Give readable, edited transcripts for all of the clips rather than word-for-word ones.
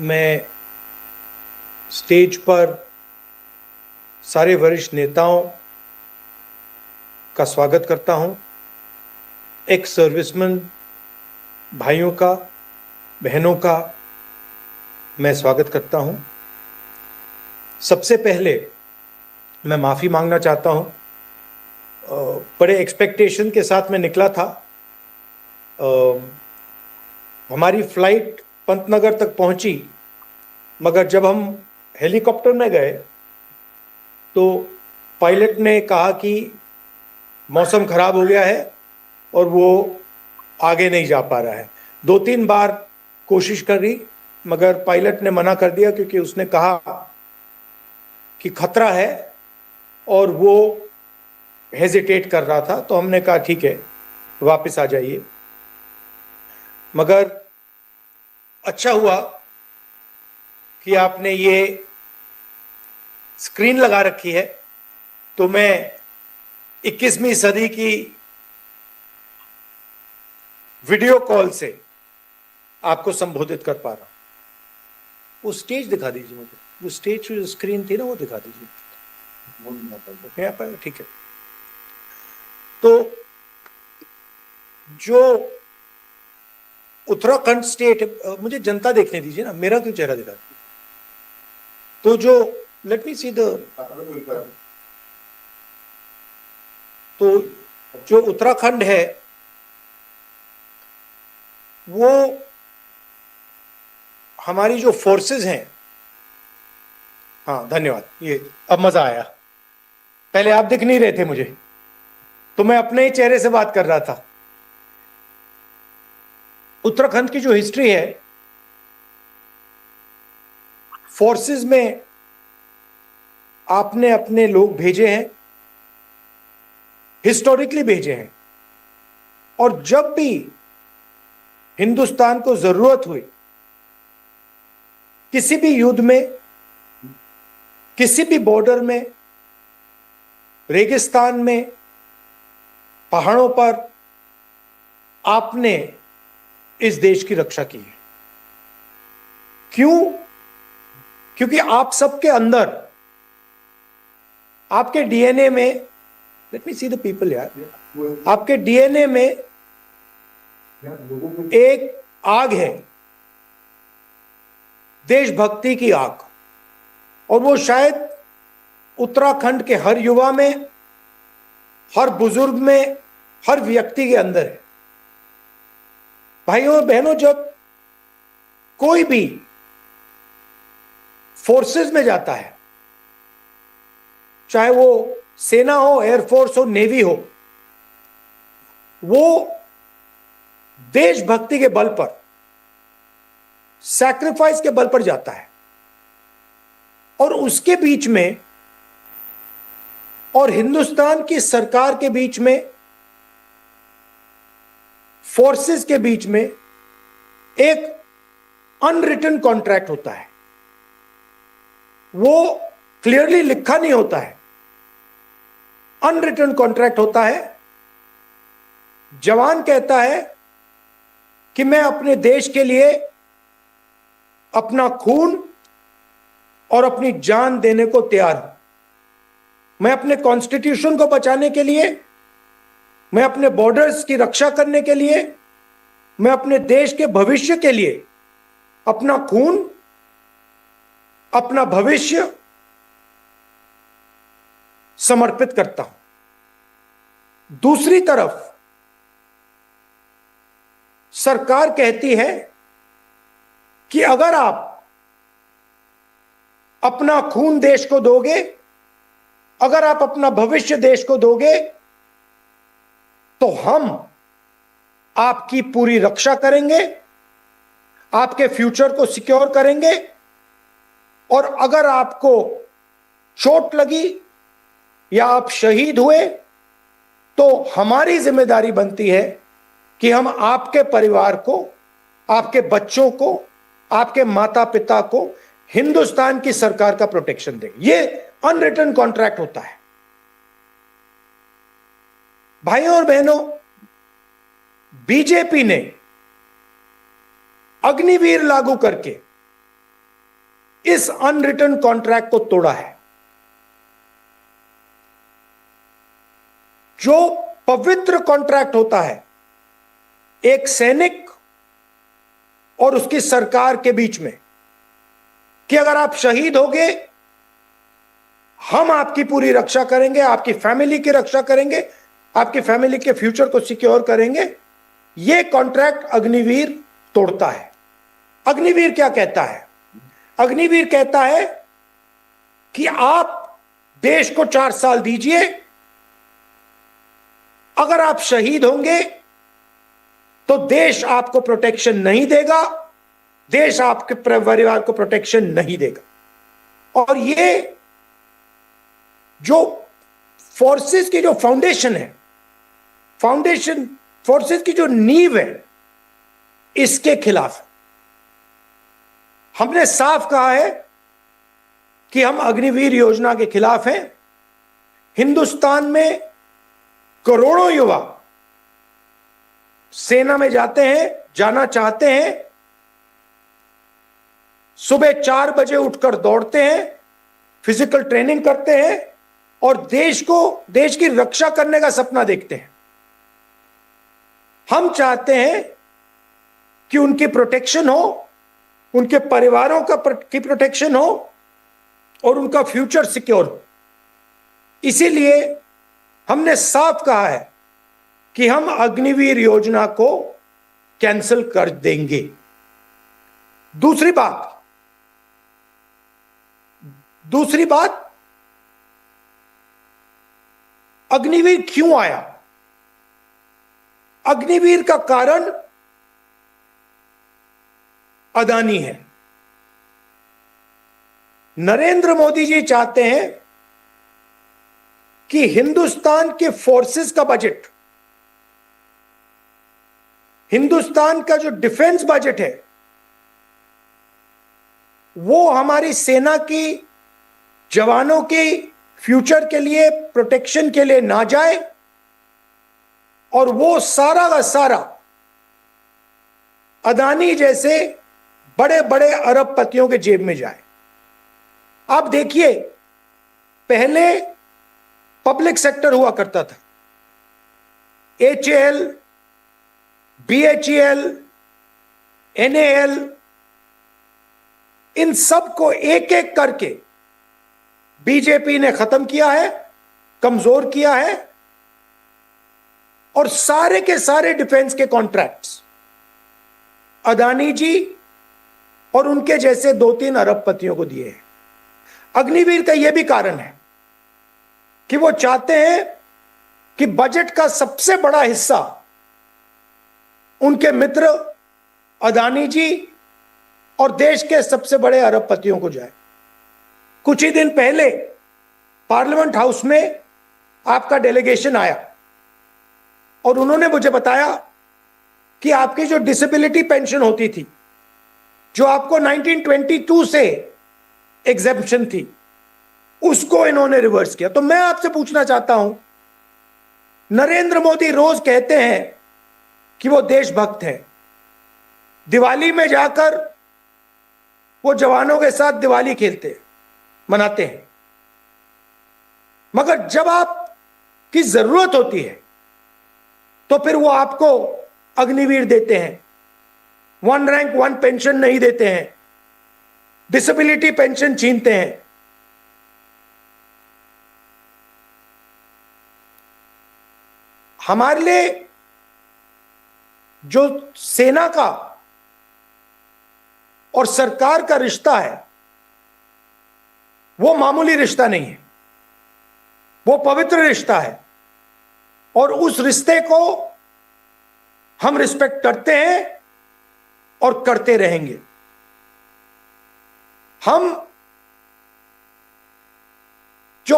मैं स्टेज पर सारे वरिष्ठ नेताओं का स्वागत करता हूं, एक्स सर्विसमैन भाइयों का, बहनों का मैं स्वागत करता हूं। सबसे पहले मैं माफ़ी मांगना चाहता हूं। बड़े एक्सपेक्टेशन के साथ मैं निकला था। हमारी फ्लाइट पंतनगर तक पहुंची, मगर जब हम हेलीकॉप्टर में गए तो पायलट ने कहा कि मौसम खराब हो गया है और वो आगे नहीं जा पा रहा है। 2-3 बार कोशिश करी, मगर पायलट ने मना कर दिया क्योंकि उसने कहा कि खतरा है और वो हेजिटेट कर रहा था। तो हमने कहा ठीक है, वापस आ जाइए। मगर अच्छा हुआ कि आपने ये स्क्रीन लगा रखी है, तो मैं 21वीं सदी की वीडियो कॉल से आपको संबोधित कर पा रहा हूं। वो स्टेज दिखा दीजिए मुझे, वो स्टेज जो स्क्रीन थी ना वो दिखा दीजिए। यहाँ पर ठीक है। तो जो उत्तराखंड स्टेट, मुझे जनता देखने दीजिए ना, मेरा क्यों चेहरा दिखा दीजिए। तो जो लेट मी सी द, तो जो उत्तराखंड है वो हमारी जो फोर्सेस हैं, हाँ धन्यवाद, ये अब मजा आया। पहले आप दिख नहीं रहे थे मुझे, तो मैं अपने ही चेहरे से बात कर रहा था। उत्तराखंड की जो हिस्ट्री है, फोर्सेस में आपने अपने लोग भेजे हैं, हिस्टोरिकली भेजे हैं, और जब भी हिंदुस्तान को जरूरत हुई, किसी भी युद्ध में, किसी भी बॉर्डर में, रेगिस्तान में, पहाड़ों पर, आपने इस देश की रक्षा की है। क्यों? क्योंकि आप सबके अंदर, आपके डीएनए में, let me see the people यार, आपके डीएनए में एक आग है, देशभक्ति की आग, और वो शायद उत्तराखंड के हर युवा में, हर बुजुर्ग में, हर व्यक्ति के अंदर है। भाइयों और बहनों, जब कोई भी फोर्सेस में जाता है, चाहे वो सेना हो, एयरफोर्स हो, नेवी हो, वो देशभक्ति के बल पर, सैक्रिफाइस के बल पर जाता है। और उसके बीच में और हिंदुस्तान की सरकार के बीच में, फोर्सेस के बीच में एक अनरिटन कॉन्ट्रैक्ट होता है। वो क्लियरली लिखा नहीं होता है, अनरिटन कॉन्ट्रैक्ट होता है। जवान कहता है कि मैं अपने देश के लिए अपना खून और अपनी जान देने को तैयार हूं। मैं अपने कॉन्स्टिट्यूशन को बचाने के लिए, मैं अपने बॉर्डर्स की रक्षा करने के लिए, मैं अपने देश के भविष्य के लिए अपना खून, अपना भविष्य समर्पित करता हूं। दूसरी तरफ सरकार कहती है कि अगर आप अपना खून देश को दोगे, अगर आप अपना भविष्य देश को दोगे, तो हम आपकी पूरी रक्षा करेंगे, आपके फ्यूचर को सिक्योर करेंगे, और अगर आपको चोट लगी या आप शहीद हुए, तो हमारी जिम्मेदारी बनती है कि हम आपके परिवार को, आपके बच्चों को, आपके माता पिता को हिंदुस्तान की सरकार का प्रोटेक्शन दें। ये अनरिटन कॉन्ट्रैक्ट होता है। भाइयों और बहनों, बीजेपी ने अग्निवीर लागू करके इस अनरिटन कॉन्ट्रैक्ट को तोड़ा है। जो पवित्र कॉन्ट्रैक्ट होता है एक सैनिक और उसकी सरकार के बीच में, कि अगर आप शहीद होगे हम आपकी पूरी रक्षा करेंगे, आपकी फैमिली की रक्षा करेंगे, आपकी फैमिली के फ्यूचर को सिक्योर करेंगे, यह कॉन्ट्रैक्ट अग्निवीर तोड़ता है। अग्निवीर क्या कहता है? अग्निवीर कहता है कि आप देश को 4 साल दीजिए, अगर आप शहीद होंगे तो देश आपको प्रोटेक्शन नहीं देगा, देश आपके परिवार को प्रोटेक्शन नहीं देगा। और ये जो फोर्सेस की जो फाउंडेशन है, फाउंडेशन फोर्सेस की जो नींव है, इसके खिलाफ हमने साफ कहा है कि हम अग्निवीर योजना के खिलाफ हैं। हिंदुस्तान में करोड़ों युवा सेना में जाते हैं, जाना चाहते हैं, सुबह 4 बजे उठकर दौड़ते हैं, फिजिकल ट्रेनिंग करते हैं और देश की रक्षा करने का सपना देखते हैं। हम चाहते हैं कि उनकी प्रोटेक्शन हो, उनके परिवारों की प्रोटेक्शन हो और उनका फ्यूचर सिक्योर हो। इसीलिए हमने साफ कहा है कि हम अग्निवीर योजना को कैंसिल कर देंगे। दूसरी बात, अग्निवीर क्यों आया? अग्निवीर का कारण अदानी है। नरेंद्र मोदी जी चाहते हैं कि हिंदुस्तान के फोर्सेस का बजट, हिंदुस्तान का जो डिफेंस बजट है, वो हमारी सेना की जवानों के फ्यूचर के लिए, प्रोटेक्शन के लिए ना जाए और वो सारा का सारा अदानी जैसे बड़े बड़े अरबपतियों के जेब में जाए। आप देखिए, पहले पब्लिक सेक्टर हुआ करता था, HAL, BHEL, NAL, इन सब को एक एक करके बीजेपी ने खत्म किया है, कमजोर किया है और सारे के सारे डिफेंस के कॉन्ट्रैक्ट्स अदानी जी और उनके जैसे 2-3 अरबपतियों को दिए हैं। अग्निवीर का यह भी कारण है कि वो चाहते हैं कि बजट का सबसे बड़ा हिस्सा उनके मित्र अदानी जी और देश के सबसे बड़े अरबपतियों को जाए। कुछ ही दिन पहले पार्लियामेंट हाउस में आपका डेलीगेशन आया और उन्होंने मुझे बताया कि आपकी जो डिसेबिलिटी पेंशन होती थी, जो आपको 1922 से एग्जेम्पशन थी, उसको इन्होंने रिवर्स किया। तो मैं आपसे पूछना चाहता हूं, नरेंद्र मोदी रोज कहते हैं कि वो देशभक्त हैं, दिवाली में जाकर वो जवानों के साथ दिवाली खेलते हैं, मनाते हैं, मगर जब आपकी जरूरत होती है तो फिर वो आपको अग्निवीर देते हैं, 1 रैंक 1 पेंशन नहीं देते हैं, डिसेबिलिटी पेंशन छीनते हैं। हमारे लिए जो सेना का और सरकार का रिश्ता है वो मामूली रिश्ता नहीं है, वो पवित्र रिश्ता है और उस रिश्ते को हम रिस्पेक्ट करते हैं और करते रहेंगे। हम जो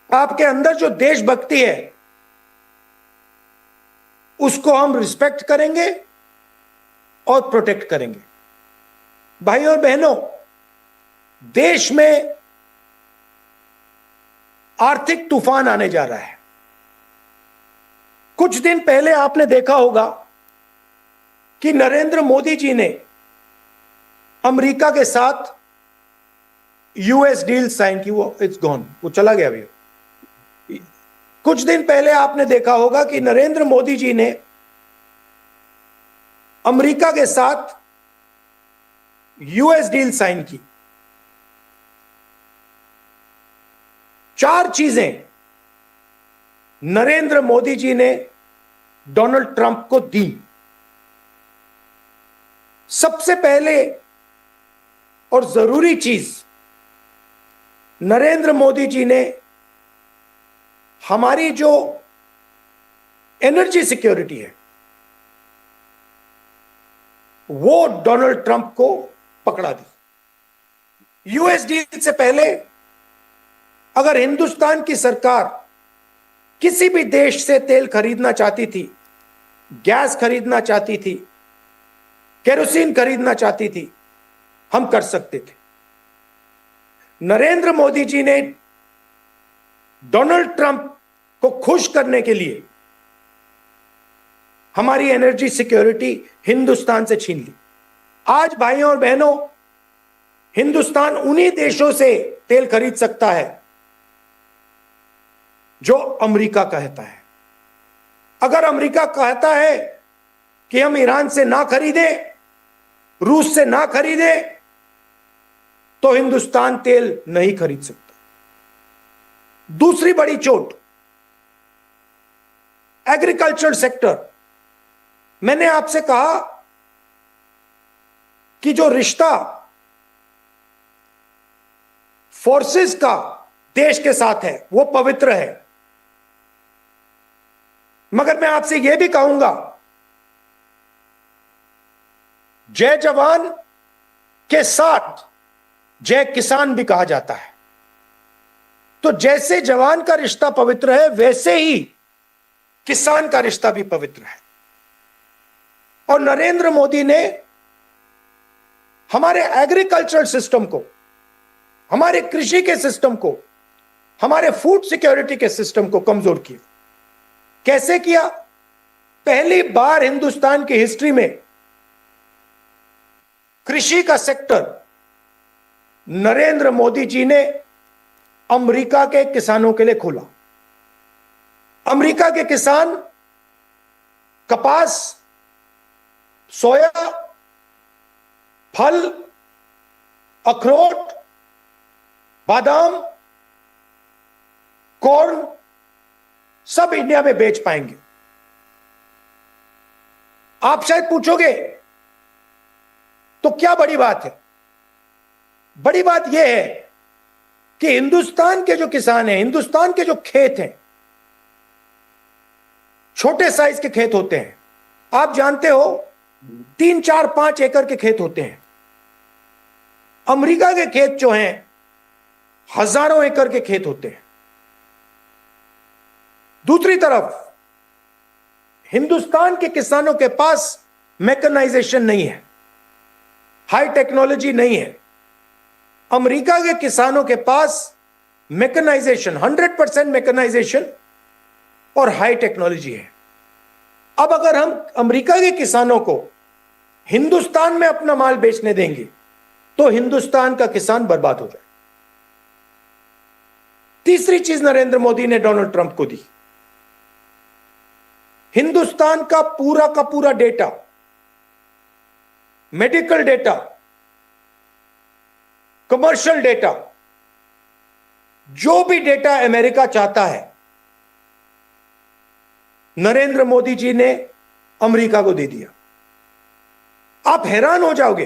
आपके अंदर जो देशभक्ति है उसको हम रिस्पेक्ट करेंगे और प्रोटेक्ट करेंगे। भाइयों और बहनों, देश में आर्थिक तूफान आने जा रहा है। कुछ दिन पहले आपने देखा होगा कि नरेंद्र मोदी जी ने अमेरिका के साथ यूएस डील साइन की, वो इट्स गॉन, वो चला गया भैया। कुछ दिन पहले आपने देखा होगा कि नरेंद्र मोदी जी ने अमेरिका के साथ यूएस डील साइन की। 4 चीजें नरेंद्र मोदी जी ने डोनाल्ड ट्रंप को दी। सबसे पहले और जरूरी चीज, नरेंद्र मोदी जी ने हमारी जो एनर्जी सिक्योरिटी है वो डोनाल्ड ट्रंप को पकड़ा दी। यूएस डील से पहले अगर हिंदुस्तान की सरकार किसी भी देश से तेल खरीदना चाहती थी, गैस खरीदना चाहती थी, केरोसिन खरीदना चाहती थी, हम कर सकते थे। नरेंद्र मोदी जी ने डोनाल्ड ट्रंप को खुश करने के लिए हमारी एनर्जी सिक्योरिटी हिंदुस्तान से छीन ली। आज भाइयों और बहनों, हिंदुस्तान उन्हीं देशों से तेल खरीद सकता है जो अमेरिका कहता है। अगर अमेरिका कहता है कि हम ईरान से ना खरीदें, रूस से ना खरीदें, तो हिंदुस्तान तेल नहीं खरीद सकता। दूसरी बड़ी चोट, एग्रीकल्चर सेक्टर। मैंने आपसे कहा कि जो रिश्ता फोर्सेस का देश के साथ है वो पवित्र है, मगर मैं आपसे यह भी कहूंगा, जय जवान के साथ जय किसान भी कहा जाता है। तो जैसे जवान का रिश्ता पवित्र है, वैसे ही किसान का रिश्ता भी पवित्र है। और नरेंद्र मोदी ने हमारे एग्रीकल्चरल सिस्टम को, हमारे कृषि के सिस्टम को, हमारे फूड सिक्योरिटी के सिस्टम को कमजोर किया। कैसे किया? पहली बार हिंदुस्तान की हिस्ट्री में कृषि का सेक्टर नरेंद्र मोदी जी ने अमेरिका के किसानों के लिए खोला। अमेरिका के किसान कपास, सोया, फल, अखरोट, बादाम, कॉर्न सब इंडिया में बेच पाएंगे। आप शायद पूछोगे तो क्या बड़ी बात है? बड़ी बात यह है कि हिंदुस्तान के जो किसान हैं, हिंदुस्तान के जो खेत हैं, छोटे साइज के खेत होते हैं। आप जानते हो 3, 4, 5 एकड़ के खेत होते हैं। अमेरिका के खेत जो हैं हजारों एकड़ के खेत होते हैं। दूसरी तरफ हिंदुस्तान के किसानों के पास मैकेनाइजेशन नहीं है, हाई टेक्नोलॉजी नहीं है। अमेरिका के किसानों के पास मैकेनाइजेशन, 100% मैकेनाइजेशन और हाई टेक्नोलॉजी है। अब अगर हम अमेरिका के किसानों को हिंदुस्तान में अपना माल बेचने देंगे तो हिंदुस्तान का किसान बर्बाद हो जाए। तीसरी चीज नरेंद्र मोदी ने डोनाल्ड ट्रंप को दी, हिंदुस्तान का पूरा data, medical data, commercial data, जो भी डेटा अमेरिका चाहता है, नरेंद्र मोदी जी ने अमेरिका को दे दिया। आप हैरान हो जाओगे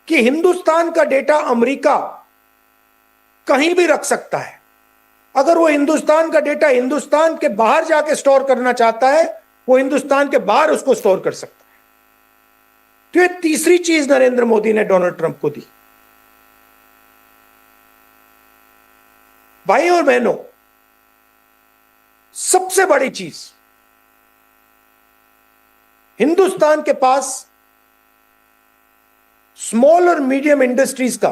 कि हिंदुस्तान का डेटा अमेरिका कहीं भी रख सकता है। अगर वो हिंदुस्तान का डेटा हिंदुस्तान के बाहर जाके स्टोर करना चाहता है, वो हिंदुस्तान के बाहर उसको स्टोर कर सकता है। तो ये तीसरी चीज नरेंद्र मोदी ने डोनाल्ड ट्रंप को दी। भाई और बहनों, सबसे बड़ी चीज, हिंदुस्तान के पास स्मॉल और मीडियम इंडस्ट्रीज का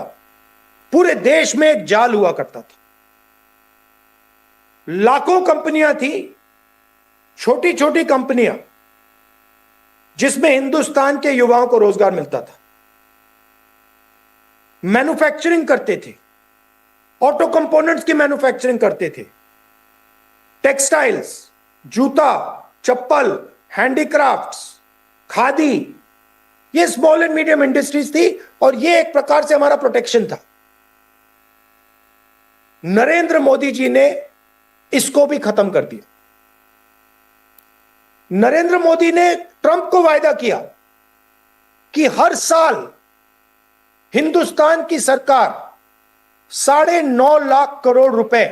पूरे देश में एक जाल हुआ करता था। लाखों कंपनियां थी, छोटी छोटी कंपनियां, जिसमें हिंदुस्तान के युवाओं को रोजगार मिलता था। मैन्युफैक्चरिंग करते थे, ऑटो कंपोनेंट्स की मैन्युफैक्चरिंग करते थे, टेक्सटाइल्स, जूता, चप्पल, हैंडीक्राफ्ट्स, खादी, ये स्मॉल एंड मीडियम इंडस्ट्रीज थी और ये एक प्रकार से हमारा प्रोटेक्शन था। नरेंद्र मोदी जी ने इसको भी खत्म कर दिया। नरेंद्र मोदी ने ट्रंप को वायदा किया कि हर साल हिंदुस्तान की सरकार 9.5 लाख करोड़ रुपए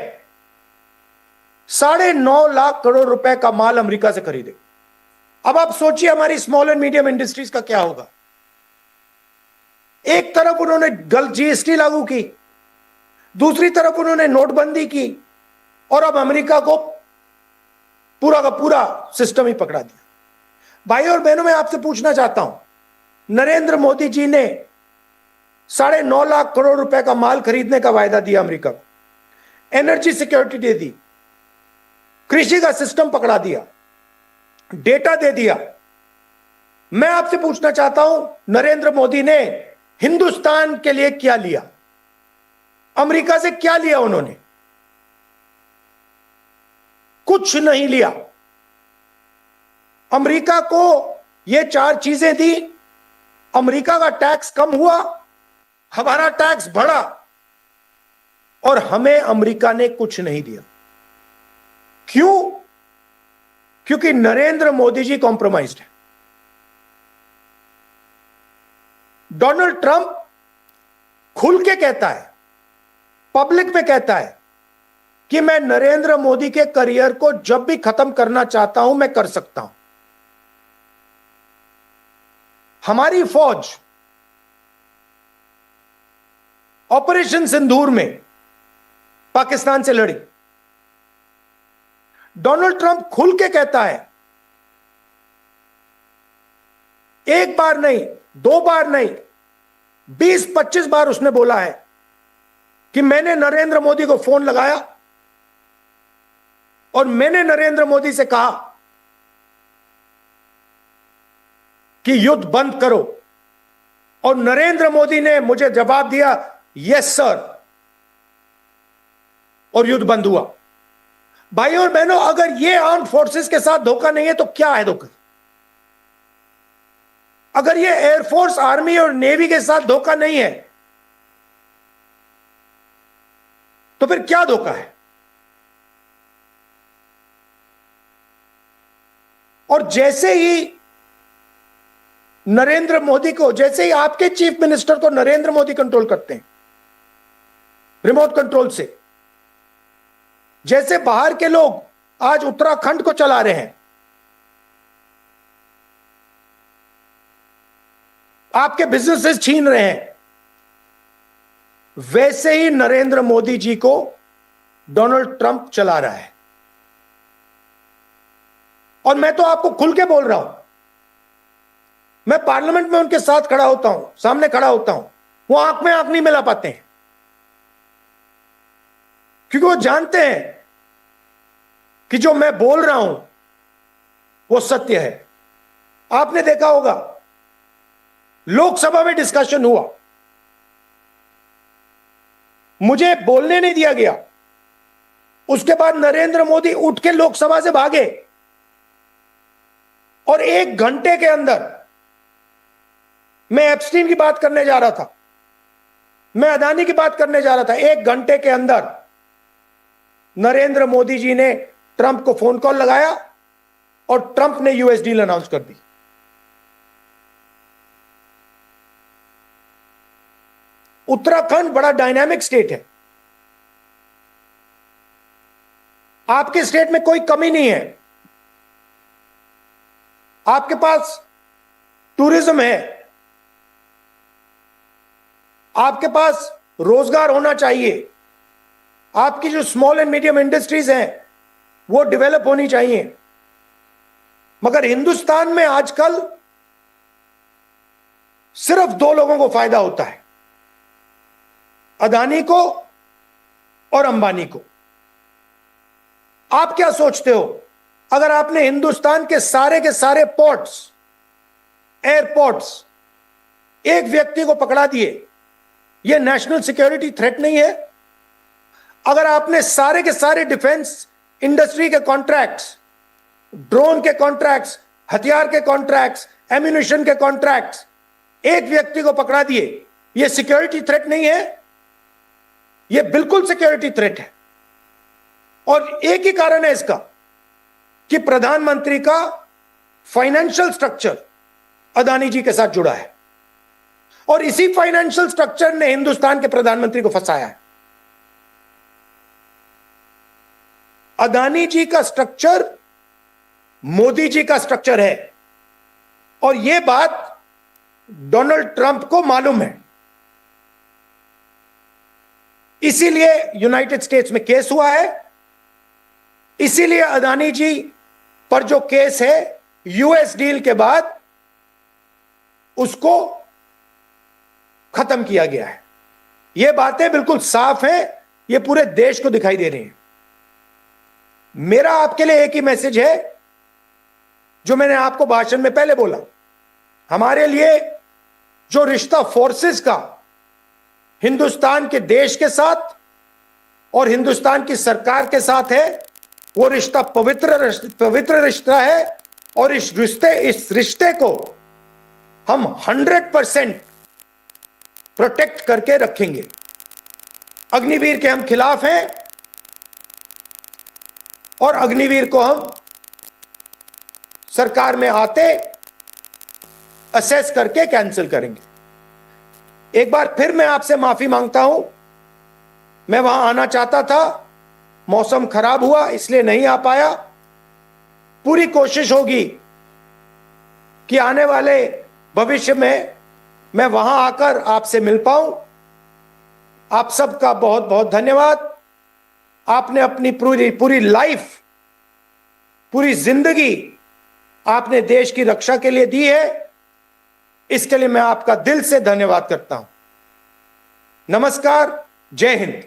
9.5 लाख करोड़ रुपए का माल अमेरिका से खरीदे। अब आप सोचिए हमारी स्मॉल एंड मीडियम इंडस्ट्रीज का क्या होगा। एक तरफ उन्होंने गलत जीएसटी लागू की, दूसरी तरफ उन्होंने नोटबंदी की और अब अमेरिका को पूरा का पूरा सिस्टम ही पकड़ा दिया। भाई और बहनों, मैं आपसे पूछना चाहता हूं, नरेंद्र मोदी जी ने 9.5 लाख करोड़ रुपए का माल खरीदने का वायदा दिया अमेरिका को, एनर्जी सिक्योरिटी दे दी, कृषि का सिस्टम पकड़ा दिया, डेटा दे दिया। मैं आपसे पूछना चाहता हूं, नरेंद्र मोदी ने हिंदुस्तान के लिए क्या लिया? अमेरिका से क्या लिया उन्होंने? कुछ नहीं लिया। अमेरिका को ये 4 चीजें दी, अमेरिका का टैक्स कम हुआ, हमारा टैक्स बढ़ा और हमें अमेरिका ने कुछ नहीं दिया। क्यों? क्योंकि नरेंद्र मोदी जी कॉम्प्रोमाइज्ड है। डोनाल्ड ट्रंप खुल के कहता है, पब्लिक में कहता है कि मैं नरेंद्र मोदी के करियर को जब भी खत्म करना चाहता हूं मैं कर सकता हूं। हमारी फौज ऑपरेशन सिंदूर में पाकिस्तान से लड़ी। डोनाल्ड ट्रंप खुल के कहता है, एक बार नहीं, 2 बार नहीं, 20-25 बार उसने बोला है कि मैंने नरेंद्र मोदी को फोन लगाया और मैंने नरेंद्र मोदी से कहा कि युद्ध बंद करो और नरेंद्र मोदी ने मुझे जवाब दिया, यस सर, और युद्ध बंद हुआ। भाइयों और बहनों, अगर ये आर्म्ड फोर्सेस के साथ धोखा नहीं है तो क्या है धोखा? अगर ये एयरफोर्स, आर्मी और नेवी के साथ धोखा नहीं है तो फिर क्या धोखा है? और जैसे ही नरेंद्र मोदी को, जैसे ही आपके चीफ मिनिस्टर को नरेंद्र मोदी कंट्रोल करते हैं रिमोट कंट्रोल से, जैसे बाहर के लोग आज उत्तराखंड को चला रहे हैं, आपके बिजनेसेस छीन रहे हैं, वैसे ही नरेंद्र मोदी जी को डोनाल्ड ट्रंप चला रहा है। और मैं तो आपको खुल के बोल रहा हूं, मैं पार्लियामेंट में उनके साथ खड़ा होता हूं, सामने खड़ा होता हूं, वो आंख में आंख नहीं मिला पाते हैं क्योंकि वो जानते हैं कि जो मैं बोल रहा हूं वो सत्य है। आपने देखा होगा लोकसभा में डिस्कशन हुआ, मुझे बोलने नहीं दिया गया, उसके बाद नरेंद्र मोदी उठ के लोकसभा से भागे और 1 घंटे के अंदर, मैं एप्स्टीन की बात करने जा रहा था, मैं अदानी की बात करने जा रहा था, 1 घंटे के अंदर नरेंद्र मोदी जी ने ट्रंप को फोन कॉल लगाया और ट्रंप ने यूएस डील अनाउंस कर दी। उत्तराखंड बड़ा डायनामिक स्टेट है, आपके स्टेट में कोई कमी नहीं है, आपके पास टूरिज्म है, आपके पास रोजगार होना चाहिए, आपकी जो स्मॉल एंड मीडियम इंडस्ट्रीज हैं वो डेवलप होनी चाहिए। मगर हिंदुस्तान में आजकल सिर्फ 2 लोगों को फायदा होता है, अदानी को और अंबानी को। आप क्या सोचते हो, अगर आपने हिंदुस्तान के सारे पोर्ट्स, एयरपोर्ट्स एक व्यक्ति को पकड़ा दिए यह नेशनल सिक्योरिटी थ्रेट नहीं है? अगर आपने सारे के सारे डिफेंस इंडस्ट्री के कॉन्ट्रैक्ट्स, ड्रोन के कॉन्ट्रैक्ट्स, हथियार के कॉन्ट्रैक्ट्स, एम्यूनिशन के कॉन्ट्रैक्ट्स एक व्यक्ति को पकड़ा दिए, यह सिक्योरिटी थ्रेट नहीं है? यह बिल्कुल सिक्योरिटी थ्रेट है। और एक ही कारण है इसका कि प्रधानमंत्री का फाइनेंशियल स्ट्रक्चर अदानी जी के साथ जुड़ा है और इसी फाइनेंशियल स्ट्रक्चर ने हिंदुस्तान के प्रधानमंत्री को फंसाया है। अदानी जी का स्ट्रक्चर मोदी जी का स्ट्रक्चर है और यह बात डोनाल्ड ट्रंप को मालूम है। इसीलिए यूनाइटेड स्टेट्स में केस हुआ है, इसीलिए अदानी जी पर जो केस है यूएस डील के बाद उसको खत्म किया गया है। यह बातें बिल्कुल साफ हैं, यह पूरे देश को दिखाई दे रही हैं। मेरा आपके लिए एक ही मैसेज है जो मैंने आपको भाषण में पहले बोला। हमारे लिए जो रिश्ता फोर्सेस का हिंदुस्तान के देश के साथ और हिंदुस्तान की सरकार के साथ है, वो रिश्ता पवित्र रिश्ता है और इस रिश्ते को हम 100% प्रोटेक्ट करके रखेंगे। अग्निवीर के हम खिलाफ हैं और अग्निवीर को हम सरकार में आते असेस करके कैंसिल करेंगे। एक बार फिर मैं आपसे माफी मांगता हूं, मैं वहां आना चाहता था, मौसम खराब हुआ इसलिए नहीं आ पाया। पूरी कोशिश होगी कि आने वाले भविष्य में मैं वहां आकर आपसे मिल पाऊं। आप सबका बहुत बहुत धन्यवाद। आपने अपनी पूरी लाइफ, पूरी जिंदगी आपने देश की रक्षा के लिए दी है, इसके लिए मैं आपका दिल से धन्यवाद करता हूं। नमस्कार, जय हिंद।